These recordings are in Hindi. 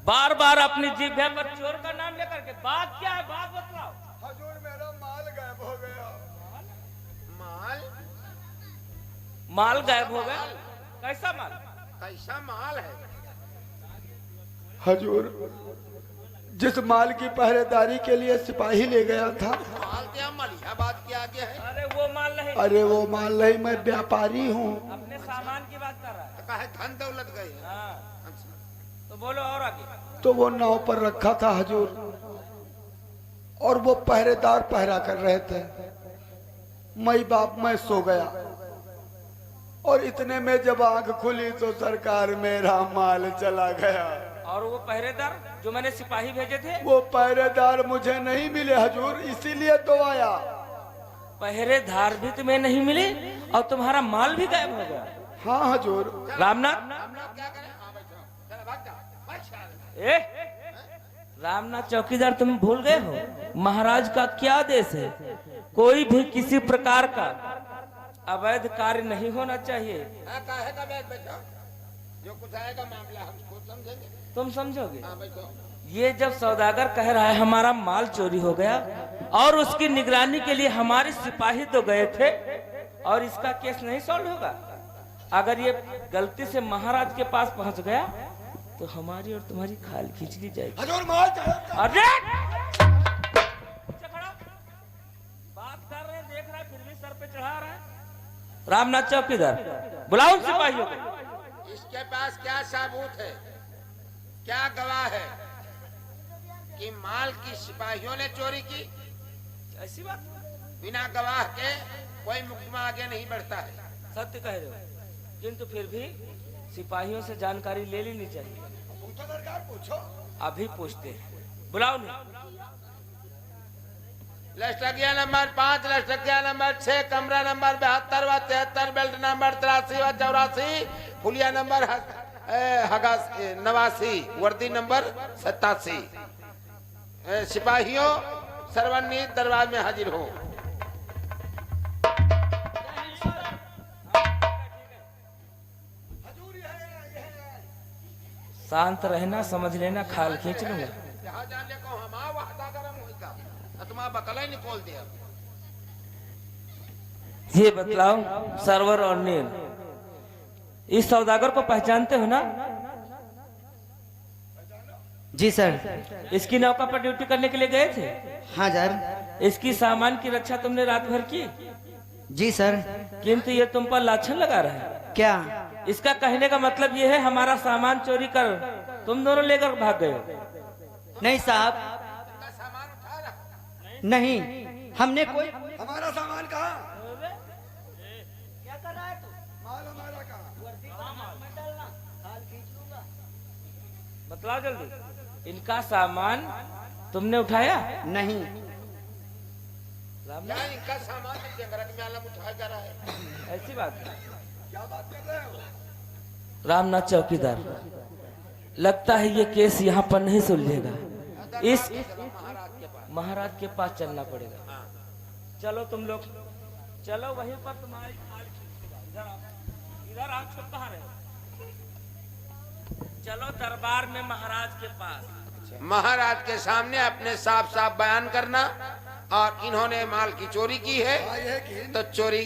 बार बार अपनी जीभ पर चोर का नाम लेकर के बात क्या है, बात बतलाओ। हजूर मेरा माल गायब हो गया। माल? माल गायब हो गया? कैसा माल? कैसा माल है? हजूर जिस माल की पहरेदारी के लिए सिपाही ले गया था। माल क्या मलिया बात क्या आगे है? अरे वो माल नहीं। अरे वो माल नहीं, मैं व्यापारी हूँ। अपने सामान की बात कर रहा है। कहा है धन दौलत गए। हाँ, अच्छा। तो बोलो और आगे। तो वो नाव पर रखा था हजूर, और वो पहरेदार पहरा कर रहे थे। मैं सो गया, और इतने में जब आंख खुली तो सरकार मेरा माल चला गया। और वो पहरेदार जो मैंने सिपाही भेजे थे, वो पहरेदार मुझे नहीं मिले हजूर, इसीलिए तो आया। पहरेदार भी तुम्हें नहीं मिले और तुम्हारा माल भी गायब हो गया। हाँ हजूर। रामनाथ, क्या करें? हाँ बैठो, चलो भाग जाओ। रामनाथ चौकीदार, तुम भूल गए हो महाराज का क्या आदेश है? कोई भी किसी प्रकार का अवैध कार्य नहीं होना चाहिए। काहे का बैठो, जो कुछ आएगा मामला हम खुद समझेंगे। तुम समझोगे? हाँ बैठो। ये जब सौदागर कह रहा है हमारा माल चोरी हो गया, और उसकी निगरानी के लिए हमारे सिपाही तो गए थे, और इसका केस नहीं सॉल्व होगा। अगर ये गलती से महाराज के पास पहुंच गया तो हमारी और तुम्हारी खाल खींच ली जाएगी। हजूर माल अरे बात कर रहे हैं, देख रहा है, फिर भी सर पे चढ़ा रहा है। रामनाथ चौकीदार, बुलाओ सिपाहियों को। इसके पास क्या सबूत है, क्या गवाह है कि माल की सिपाहियों ने चोरी की? ऐसी बात? बिना गवाह के कोई मुकदमा आगे नहीं बढ़ता है। सत्य कह रहे हो, किंतु फिर भी सिपाहियों से जानकारी ले लेनी चाहिए। पूछो सरकार, पूछो। अभी पूछते हैं, बुलाओ नहीं। लष्टकिया नंबर 5, लष्टकिया नंबर 6, कमरा नंबर 72 व 73, बेल्ट नंबर 83 व 84, फुलिया नंबर 89, वर्दी नंबर 87। सिपाहियों सर्वनित दरबार में हाजिर हो। शांत रहना, समझ लेना, खाल खींच लूंगा। जहाँ जाने को हम वहाँ गरम होगा, तुम्हारा बकला ही निकोल दिया। ये बतलाओ सरवर और नील, इस सौदागर को पहचानते हो ना? जी सर। इसकी नौका पर ड्यूटी करने के लिए गए थे? हाँ सर। इसकी सामान की रक्षा तुमने रात भर की? जी सर। किंतु ये तुम पर लाछन लगा रहा है। क्या? इसका कहने का मतलब ये है हमारा सामान चोरी कर तुम दोनों लेकर भाग गए हो? नहीं साहब, सामान उठा रहा। नहीं, हमने कोई। हमारा सामान कहाँ? क्या कर रहा है तू? माल हमारा कहाँ? बतलाओ जल्दी, इनका सामान तुमने उठाया? नहीं। क्या इनका सामान जंगरक में अलग उठाया जा रहा है? ऐसी बात है। क्या बात कर रहे हो? रामनाथ चौकीदार, लगता है ये केस यहाँ पर नहीं सुलझेगा। इस महाराज के पास चलना पड़ेगा। चलो तुम लोग, चलो वहीं पर तुम्हारी खाल खींचेगा। इधर आप छुप कहाँ रहे हो? चलो दरबार में महाराज के पास। महाराज के सामने अपने साफ साफ बयान करना, और इन्होंने माल की चोरी की है तो चोरी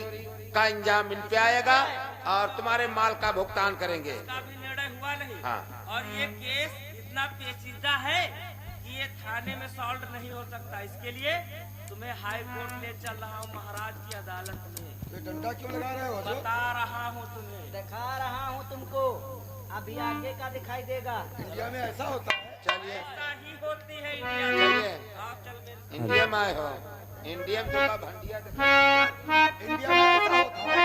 का इंजाम इन पे आएगा, और तुम्हारे माल का भुगतान करेंगे। इसका भी निर्णय हुआ नहीं। हाँ। और ये केस इतना पेचीदा है कि ये थाने में सॉल्व नहीं हो सकता। इसके लिए तुम्हें हाई कोर्ट ले चल रहा हूँ, महाराज की अदालत में। ये डंडा क्यों लगा रहे हो हजूर? बता रहा हूँ तुम्हें। दिखा रहा हूँ तुमको, अभी आगे का दिखाई देगा। इंडिया में ऐसा होता है? चलिए ऐसा ही होती है इंडिया में। चलिए, आप चल मेरे साथ। इंडिया में आए हो, इंडिया में तो भंडिया इंडिया में ऐसा होता है?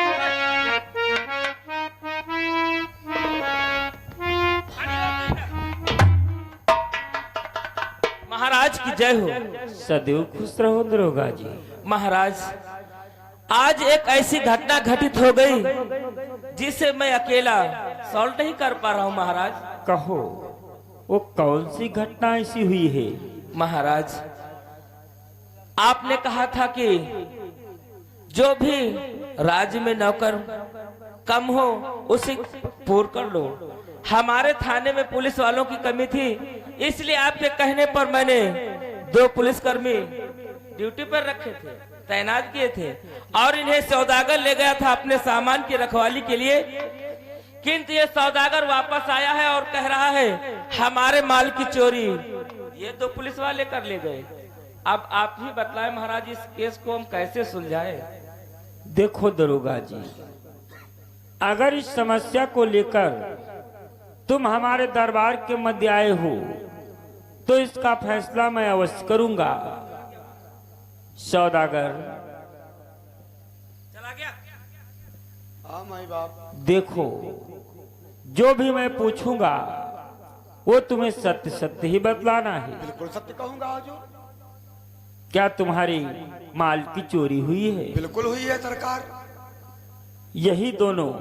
महाराज की जय हो। सदैव खुश रहो दरोगा जी। महाराज, आज एक ऐसी घटना घटित हो गई जिसे मैं अकेला सॉल्व नहीं कर पा रहा हूँ। महाराज कहो, वो कौन सी घटना ऐसी हुई है? महाराज, आपने कहा था कि जो भी राज्य में नौकर कम हो उसे पूर्ण कर लो। हमारे थाने में पुलिस वालों की कमी थी, इसलिए आपके कहने पर मैंने 2 पुलिसकर्मी ड्यूटी पर रखे थे, तैनात किए थे और इन्हें सौदागर ले गया था अपने सामान की रखवाली के लिए। किंतु ये सौदागर वापस आया है और कह रहा है हमारे माल की चोरी ये 2 पुलिस वाले कर ले गए। अब आप ही बतलाएं महाराज, इस केस को हम कैसे सुलझाएं? देखो दरोगा जी, अगर इस समस्या को लेकर तुम हमारे दरबार के मध्य आए हो तो इसका फैसला मैं अवश्य करूंगा। सौदागर चला गया। हाँ माई बाप, देखो, जो भी मैं पूछूंगा वो तुम्हें सत्य सत्य ही बतलाना है। बिल्कुल सत्य कहूंगा हुजूर। क्या तुम्हारी माल की चोरी हुई है? बिल्कुल हुई है सरकार। यही दोनों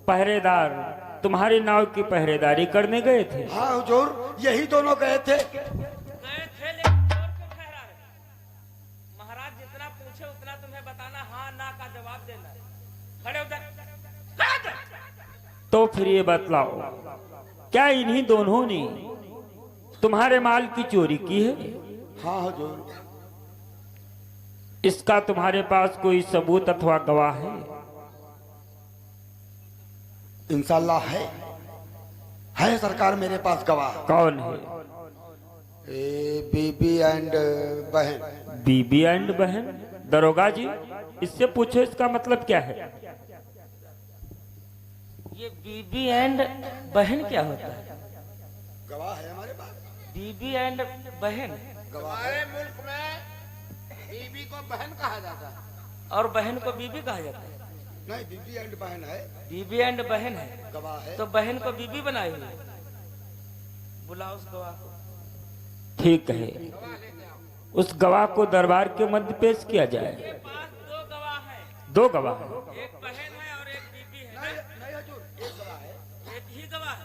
पहरेदार तुम्हारी नाव की पहरेदारी करने गए थे? हाँ हुजूर, यही दोनों गए थे। गए थे लेकिन चोर क्यों ठहरा रहे? महाराज जितना पूछे उतना तुम्हें बताना, हाँ ना का जवाब देना है। खड़े उधर। तो फिर ये बतलाओ, क्या इन्हीं दोनों ने तुम्हारे माल की चोरी की है? हाँ हुजूर। इसका तुम्हारे पास कोई सबूत अथवा गवाह है? इंशाल्लाह है सरकार, मेरे पास गवाह। कौन है? बीबी एंड बहन। बीबी एंड बहन? दरोगा जी, इससे पूछो इसका मतलब क्या है? ये बीबी एंड बहन क्या होता है? गवाह है हमारे पास। बीबी एंड बहन? हमारे मुल्क में बीबी को बहन कहा जाता है और बहन को बीबी कहा जाता है? नहीं, बीबी एंड बहन है। बीबी एंड बहन है, गवाह है। तो बहन को बीबी बनाई हुई है। बुलाओ उस गवाह को। ठीक है, उस गवाह को दरबार के मध्य पेश किया जाए। के पास 2 गवाह हैं। 2 गवाह? एक बहन है और एक बीबी है। नहीं हुजूर, एक गवाह है। एक ही गवाह है,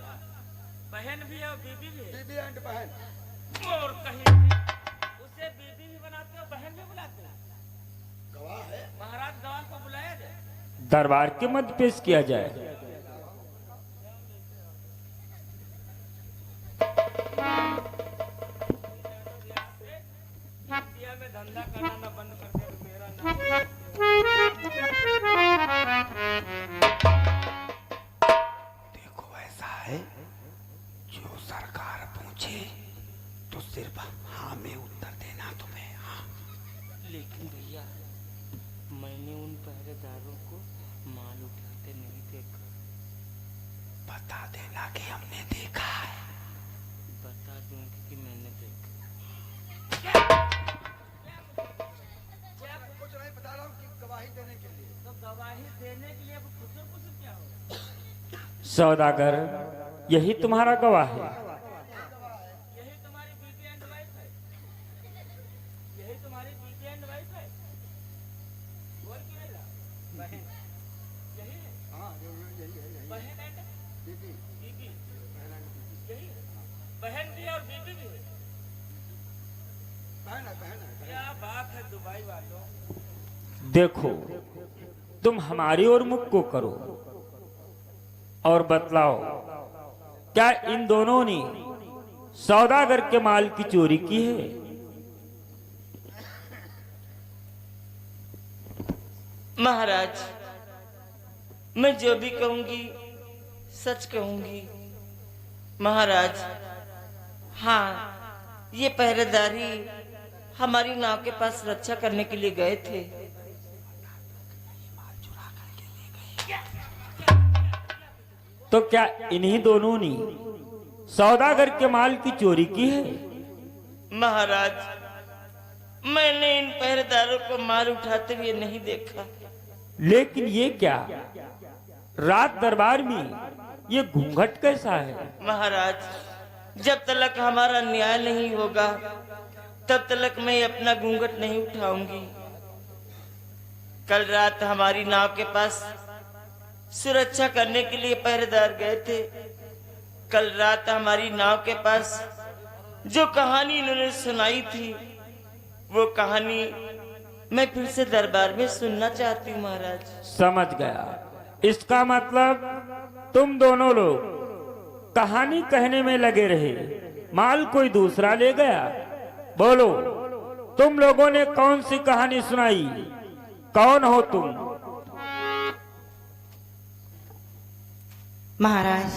बहन भी है और बीबी भी है। बीबी एंड बहन। और कहीं उसे बीबी भी बनाते हो, बहन भी बुलाते हो? गवाह है। महाराज गवाह को बुलाया जाए। दरबार के मध्य पेश किया जाए। इंडिया में धंधा करना ना बंद कर दे तो मेरा नाम। देखो ऐसा है, जो सरकार पूछे तो सिर्फ हाँ में उत्तर देना तुम्हें। हाँ। लेकिन भैया, मैंने उन पहरेदारों को माल उठाते नहीं देखा। बता देना कि हमने देखा है। बता दूंगी कि मैंने देखा। कुछ नहीं बता रहा हूँ कि गवाही देने के लिए। तो गवाही देने के लिए अब खुद कुछ क्या हो? सौदागर, यही तुम्हारा गवाह है? यही तुम्हारी बीबी एंड वाइफ है? यही तुम्हारी बीबी एंड वाइफ है? बोल क्यों नहीं रहा? बहन यही है? हाँ यही है। बहन एंड बीबी। बीबी यही है? बहन भी और बीबी भी है? बहन है। क्या बात है दुबई वालों। देखो, तुम हमारी ओर मुख को करो और बतलाओ, क्या इन दोनों ने सौदागर के माल की चोरी की है? महाराज, मैं जो भी कहूंगी सच कहूंगी। महाराज, हाँ, ये पहरेदारी हमारी नाव के पास रक्षा करने के लिए गए थे। तो क्या इन्हीं दोनों ने सौदागर के माल की चोरी की है? महाराज, मैंने इन पहरेदारों को माल उठाते हुए नहीं देखा। लेकिन ये क्या, रात दरबार में ये घूंघट कैसा है? महाराज, जब तक हमारा न्याय नहीं होगा तब तक मैं अपना घूंघट नहीं उठाऊंगी। कल रात हमारी नाव के पास सुरक्षा करने के लिए पहरेदार गए थे। कल रात हमारी नाव के पास जो कहानी इन्होंने सुनाई थी, वो कहानी मैं फिर से दरबार में सुनना चाहती हूँ महाराज। समझ गया। इसका मतलब तुम दोनों लोग कहानी कहने में लगे रहे माल कोई दूसरा ले गया। बोलो, तुम लोगों ने कौन सी कहानी सुनाई? कौन हो तुम? महाराज,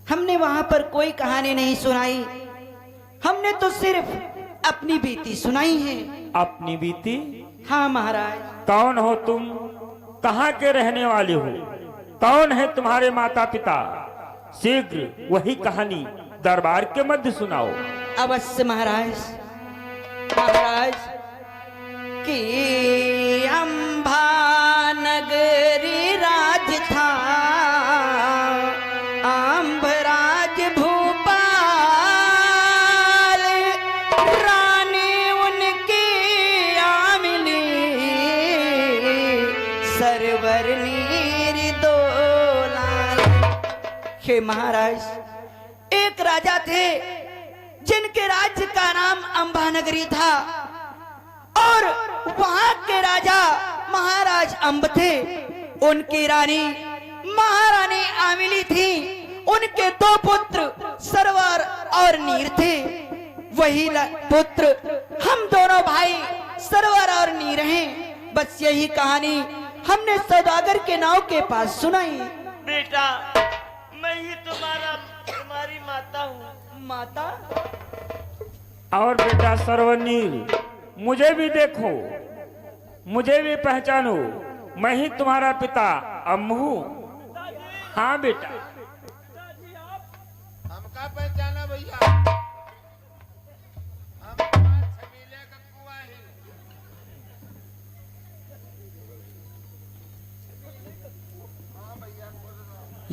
हमने वहां पर कोई कहानी नहीं सुनाई, हमने तो सिर्फ अपनी बीती सुनाई है। अपनी बीती? हाँ महाराज। कौन हो तुम? कहाँ के रहने वाले हो? कौन है तुम्हारे माता पिता? शीघ्र वही कहानी दरबार के मध्य सुनाओ। अवश्य महाराज। महाराज की अंबा नगरी राज था, अंबराज भूपाल, रानी उनकी आमिली, सरवर नीर दोलाल। हे महाराज, एक राजा थे जिनके राज्य का नाम अंबा नगरी था, और वहां के राजा महाराज अंब थे। उनकी रानी महारानी आमिली थी। उनके दो पुत्र सरवर और नीर थे। वही पुत्र हम दोनों भाई सरवर और नीर हैं। बस यही कहानी हमने सौदागर के नाव के पास सुनाई। बेटा, मैं ही तुम्हारी माता हूँ। माता? और बेटा सरवनीर, मुझे भी देखो, मुझे भी पहचानो, मैं ही तुम्हारा पिता अम्मू हूँ। हाँ बेटा। हमका पहचाना भैया, हम छबीले का कुआं ही।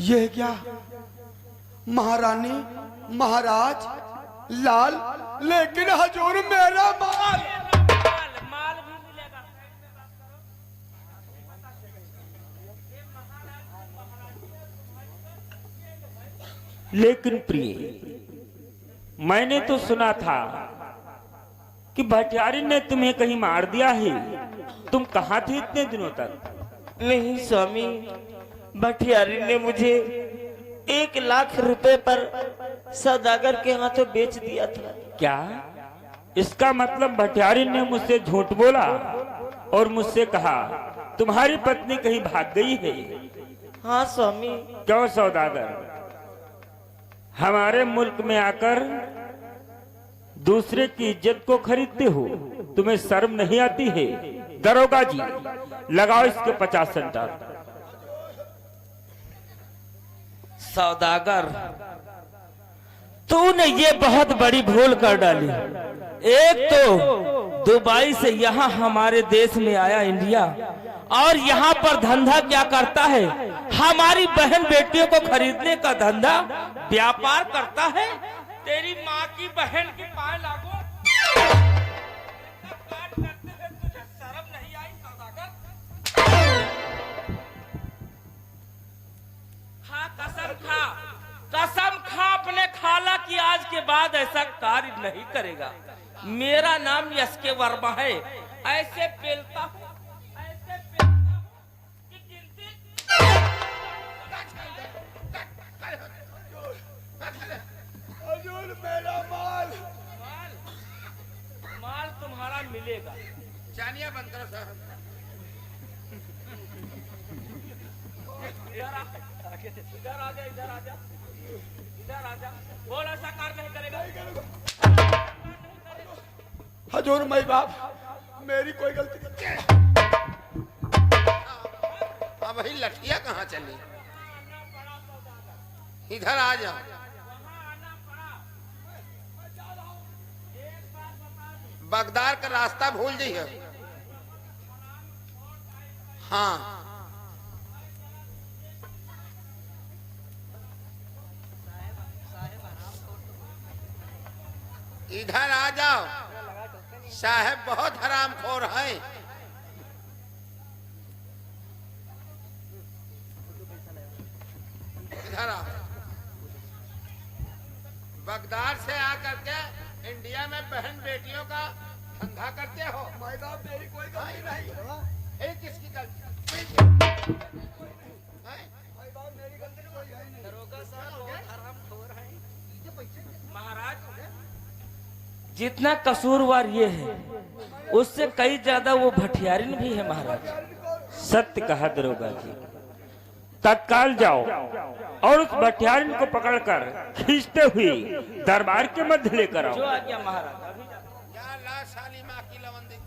ये क्या? महारानी, महाराज, लाल, लेकिन हजूर मेरा माल। माल भी मिलेगा। लेकिन प्रिय, मैंने तो सुना था कि भटियारी ने तुम्हें कहीं मार दिया है। तुम कहाँ थे इतने दिनों तक? नहीं स्वामी, भटियारी ने मुझे 1 लाख रुपए पर सौदागर के हाथों बेच दिया था। क्या? इसका मतलब भटियारी ने मुझसे झूठ बोला और मुझसे कहा तुम्हारी पत्नी कहीं भाग गई है? हाँ स्वामी। क्यों सौदागर, हमारे मुल्क में आकर दूसरे की इज्जत को खरीदते हो? तुम्हें शर्म नहीं आती है? दरोगा जी, लगाओ इसके 50 सेंटर। सौदागर, तूने ये बहुत बड़ी भूल कर डाली। एक तो दुबई से यहाँ हमारे देश में आया इंडिया, और यहाँ पर धंधा क्या करता है? हमारी बहन बेटियों को खरीदने का धंधा, व्यापार करता है। तेरी माँ की बहन की पाए लागो। तुझे शर्म नहीं आई सौदागर? खा कसम खा, कसम खा अपने खाला की आज के बाद ऐसा कार्य नहीं करेगा। मेरा नाम यश के वर्मा है। ऐसे पेलता हूँ, ऐसे पेलता हूँ कि गिनती। हजूर मेरा माल। माल तुम्हारा मिलेगा। चानिया बंद करो सर। इधर आ जा, इधर आ जा, इधर आ जा। बोल, ऐसा कार्य नहीं करेगा। हजूर मई बाप, मेरी कोई गलती नहीं। अब वही लठिया कहाँ चली? इधर आ जाओ। बगदार का रास्ता भूल जाइए। हाँ, इधर आ जाओ। साहब बहुत हरामखोर हैं। इधर आओ। बगदाद से आकर के इंडिया में बहन बेटियों का धंधा करते हो। माई बाप, मेरी कोई गलती नहीं। ये किसकी गलती? माई बाप, मेरी गलती कोई है नहीं। दरोगा साहब बहुत हरामखोर हैं। महाराज जितना कसूरवार ये है उससे कई ज्यादा वो भटियारिन भी है महाराज। सत्य कहा दरोगा जी। तत्काल जाओ और उस भटियारिन को पकड़कर खींचते हुए दरबार के मध्य लेकर जो आओ। आ गया महाराज। अभी या ला साली माँ की लवंदी।